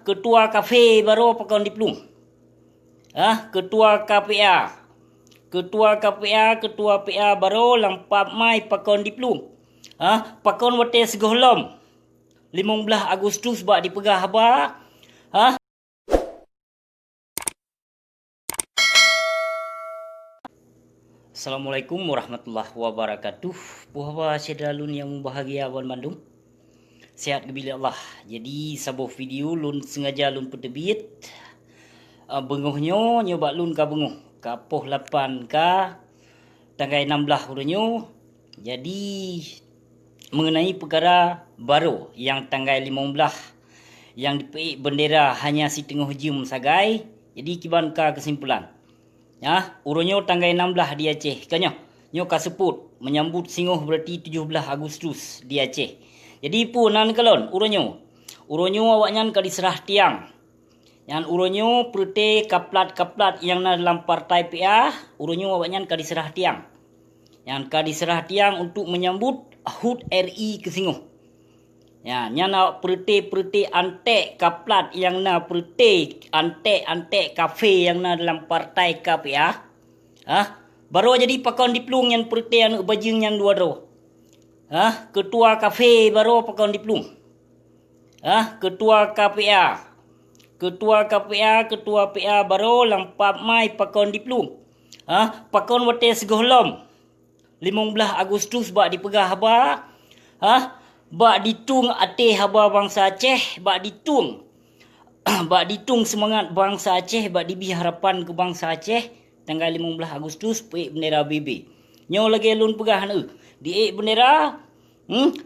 Ketua kafe baru pakon diplung. Ketua KPA. Ketua KPA, ketua PA baru lampak mai pakon diplung. Pakon wate segohlom. 15 Agustus bak dipegah haba. Assalamualaikum warahmatullahi wabarakatuh. Puhwa sedalun yang bahagia wan Bandung. Sehat gebila Allah. Jadi sabuh video lun sengaja lun pedebit. Benguhnyo nyoba lun ka benguh. Kapoh 8 ka tanggal 16 urunyo. Jadi mengenai perkara baru yang tanggal 15 yang dipeik bendera hanya si tengah jum sagai. Jadi kiban ka kesimpulan. Urunyo tanggal 16 di Aceh. Kanyo nyo kasebut menyambut singoh berarti 17 Agustus di Aceh. Jadi pun nan kalon urunyo awaknyan ka diserah tiang. Yang urunyo perti kaplat-kaplat yang na dalam partai PA, urunyo awaknyan ka diserah tiang. Yang ka diserah tiang untuk menyambut HUT RI ke Singoh. Ya, nyana perti antek kaplat yang na perti antek kafe yang na dalam partai KPA. Baru jadi pakon diplung yang perti anu bajing yang dua ro. Ketua kafe baru pakon diplung. Ketua KPA. Ketua KPA, ketua PA baru lampak mai pakon diplung. Pakon wate segohlom. 15 Agustus bak dipegah haba. Bak ditung ate haba bangsa Aceh, bak ditung. Bak ditung semangat bangsa Aceh, bak dibi harapan ke bangsa Aceh tanggal 15 Agustus peik bendera BB. Nyo lagi lun pegah diik bendera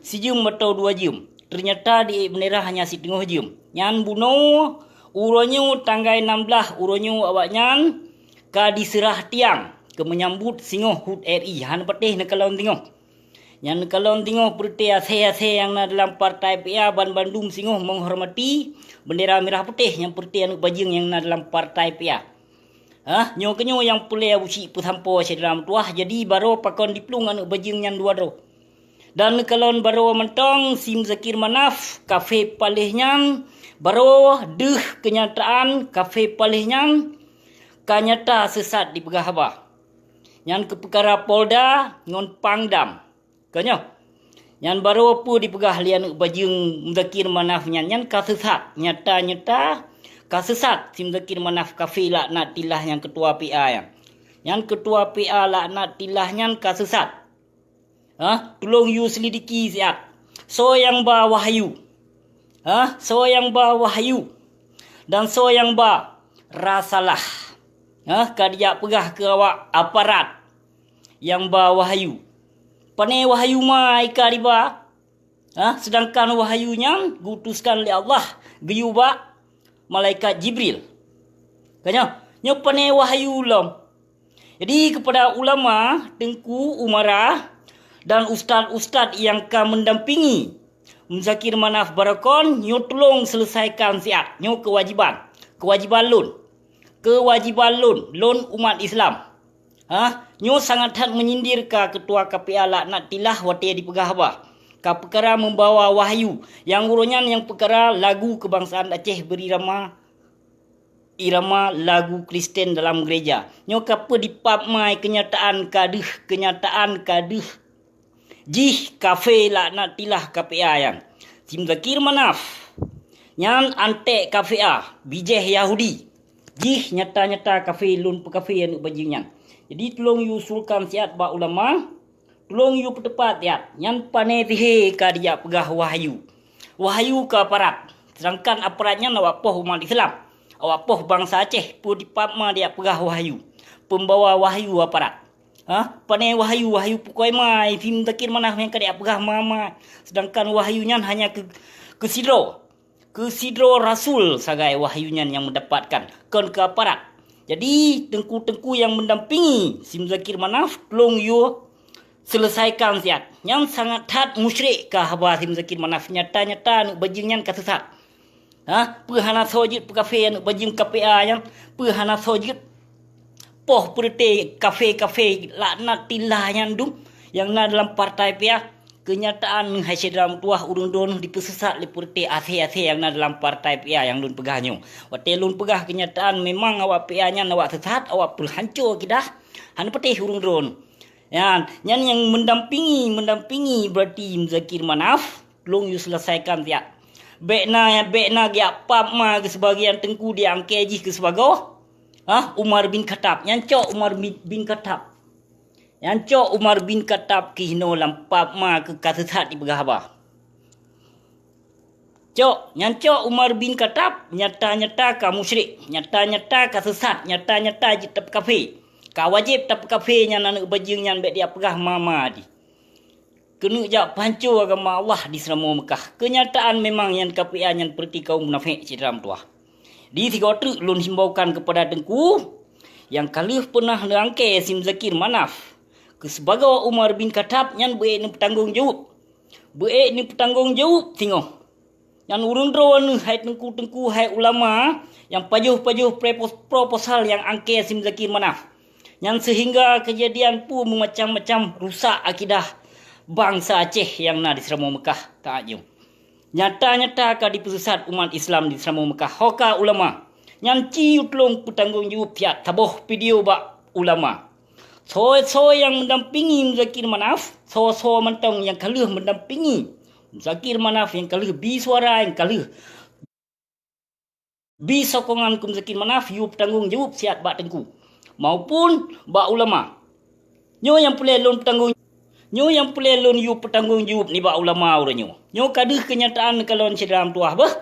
sejum atau 2 jum. Ternyata diik bendera hanya si tengah jum. Nyan bunuh uronyo tanggal 16 uronyo awaknyan ka diserah tiang ke menyambut singoh HUT RI. Han patih nak kalon tengok. Yang kalon tengok perti ase-ase yang na dalam partai PA Bandung singoh menghormati bendera merah putih yang perti anu bajing yang na dalam partai PA. Nyo kenyo yang pulih usi pesampo dalam tuah jadi baru pakon diplung anu bajing yang dua ro. Dan kalon baru mentong Sim Zakir Manaf kafe palihnya baru deh kenyataan kafe palihnya kanyata sesat di pegah haba. Yang ke perkara Polda ngon Pangdam. Kanyo. Yang baru apa dipegah lian bajing Zakir Manaf yang kasesat. Nyata-nyata kasesat Sim Zakir Manaf kafe laknat tilah yang ketua PA yang. Yang ketua PA laknat tilah yang kasesat. Tolong you selidiki siap. So yang ba Wahyu. So yang ba Wahyu. Dan so yang ba Rasalah. Kadiak pegah ke awak aparat yang ba Wahyu. Pane Wahyu mai ka riba. Sedangkan wahyunya gutuskan oleh Allah geyuba malaikat Jibril. Kanyo, nyo pane wahyu lom. Jadi kepada ulama, Tengku Umara dan ustaz-ustaz yang ka mendampingi Zakir Manaf Barakon, nyo tolong selesaikan siap. Nyo kewajiban lun. Kewajiban lun umat Islam. Nyo sangat hat menyindir ka ketua KPA laknat tilah wate dipegah haba. Ka perkara membawa wahyu yang urunyan yang perkara lagu kebangsaan Aceh berirama lagu Kristen dalam gereja. Nyo kapa dipap mai kenyataan kaduh. Jih kafe laknat tilah KPA yang. Sim Zakir Manaf. Yang antek KPA bijeh Yahudi. Jih nyata-nyata kafe lun pekafe yang bajingnya. Jadi tolong you usulkan siat ba ulama. Tolong you pertepat siat. Yang pane tihe ka dia pegah wahyu. Wahyu ke aparat. Sedangkan aparatnya awak poh umat Islam. Awak poh bangsa Aceh pun dipapma dia pegah wahyu. Pembawa wahyu aparat. Pane wahyu pukoi mai Sim Zakir Manaf yang ka dia pegah mama. Sedangkan wahyunya hanya ke sidro. Ke sidro Rasul sagai wahyunya yang mendapatkan. Kon ke aparat. Jadi tengku-tengku yang mendampingi Sim Zakir Manaf tolong you selesaikan siat. Yang sangat hat musyrik ka haba Sim Zakir Manaf nyata-nyata nuk bajingnya kasesat. Perhana sojit kafe nuk bajing KPA yang perhana sojit poh perti kafe laknat tilah yang na dalam partai PA kenyataan hai sedram tuah urung don dipesesat lepurte ase-ase yang na dalam partai PA yang lun pegahnya. Wate lun pegah kenyataan memang awak PA nya awak sesat, awak pul hancur kidah. Han petih urung don. Ya, yang mendampingi berarti Zakir Manaf, tolong you selesaikan tiap. Bekna dia pap ma ke sebagian tengku dia angkeji ke sebago. Umar bin Khattab, yang cok Umar bin Khattab. Yang cok Umar bin Khattab kihno lampap ma ke kasesat di pegahaba. Cok, yang cok Umar bin Khattab nyata-nyata ka musyrik, nyata-nyata ka sesat, nyata-nyata jitap kafe. Ka wajib tap kafe nya nanak bajing yang bet dia pegah mama di. Kena jak pancur agama Allah di Selama Mekah. Kenyataan memang yang KPA yang seperti kaum munafik cidram tuah. Di tiga truk lun himbaukan kepada Tengku yang kali pernah nerangkai Sim Zakir Manaf ke sebagai Umar bin Khattab yang baik ni bertanggungjawab. Baik ni bertanggungjawab tengok. Yang urun drawan hai Tengku hai ulama yang pajuh-pajuh proposal yang angkai Sim Zakir Manaf. Yang sehingga kejadian pun macam-macam rusak akidah bangsa Aceh yang na di Selama Mekah tak jom. Nyata-nyata ka dipesesat umat Islam di Selama Mekah. Hoka ulama yang ciu tolong bertanggungjawab tiap tabuh video bak ulama. So yang mendampingi Zakir Manaf, so mentong yang kalah mendampingi Zakir Manaf yang kalah bi suara yang kalah bi sokongan kum Zakir Manaf you bertanggungjawab siap bak Tengku maupun bak ulama. Nyo yang boleh lon bertanggung Nyo yang boleh lon you bertanggungjawab ni bak ulama uranyo. Nyo kaduh kenyataan kalon cidram tuah bah.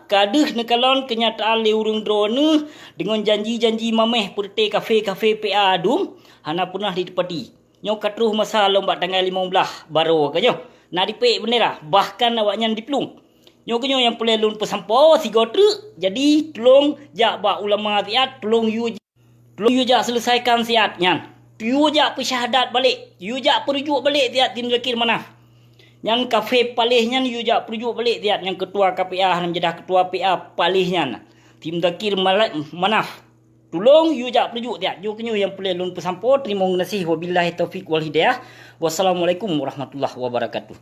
Kaduh nekalon kenyataan le urung drone dengan janji-janji mameh perte kafe-kafe PA adum hana punah ditepati. Nyo katruh masa lomba tanggal 15 baru kanyo. Na dipek bendera bahkan awaknya diplung. Nyo kenyo yang boleh lun pesampo si gotruk. Jadi tolong jak bak ulama tiat tolong you jak selesaikan siat nyan. You jak persyahadat balik. You jak perujuk balik tiat Tim Zakir Manaf. Yang kafe palihnya you jak perujuk balik tiat yang ketua KPA yang menjadi ketua PA palihnya. Tim Zakir Manaf. Tolong you jak perujuk tiat. You kenyo yang boleh lun pesampo. Terima kasih wabillahi taufik wal hidayah. Wassalamualaikum warahmatullahi wabarakatuh.